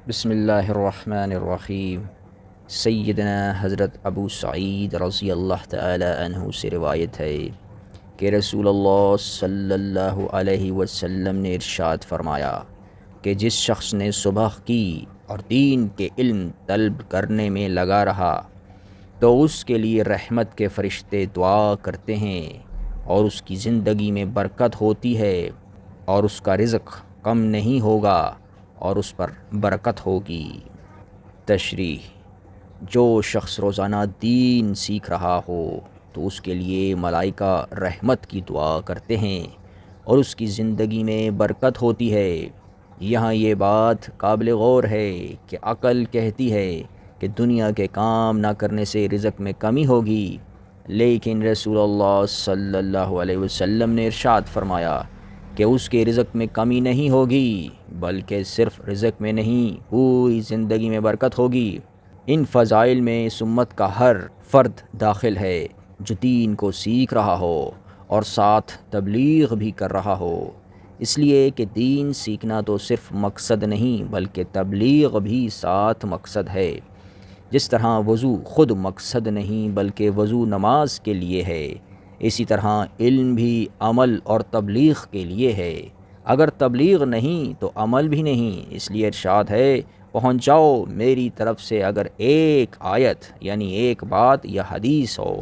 بسم اللہ الرحمن الرحیم۔ سیدنا حضرت ابو سعید رضی اللہ تعالی عنہ سے روایت ہے کہ رسول اللہ صلی اللہ علیہ وسلم نے ارشاد فرمایا کہ جس شخص نے صبح کی اور دین کے علم طلب کرنے میں لگا رہا تو اس کے لیے رحمت کے فرشتے دعا کرتے ہیں اور اس کی زندگی میں برکت ہوتی ہے اور اس کا رزق کم نہیں ہوگا اور اس پر برکت ہوگی۔ تشریح: جو شخص روزانہ دین سیکھ رہا ہو تو اس کے لیے ملائکہ رحمت کی دعا کرتے ہیں اور اس کی زندگی میں برکت ہوتی ہے۔ یہاں یہ بات قابل غور ہے کہ عقل کہتی ہے کہ دنیا کے کام نہ کرنے سے رزق میں کمی ہوگی، لیکن رسول اللہ صلی اللہ علیہ وسلم نے ارشاد فرمایا کہ اس کے رزق میں کمی نہیں ہوگی، بلکہ صرف رزق میں نہیں پوری زندگی میں برکت ہوگی۔ ان فضائل میں اس امت کا ہر فرد داخل ہے جو دین کو سیکھ رہا ہو اور ساتھ تبلیغ بھی کر رہا ہو، اس لیے کہ دین سیکھنا تو صرف مقصد نہیں بلکہ تبلیغ بھی ساتھ مقصد ہے۔ جس طرح وضو خود مقصد نہیں بلکہ وضو نماز کے لیے ہے، اسی طرح علم بھی عمل اور تبلیغ کے لیے ہے۔ اگر تبلیغ نہیں تو عمل بھی نہیں، اس لیے ارشاد ہے پہنچاؤ میری طرف سے اگر ایک آیت یعنی ایک بات یا حدیث ہو۔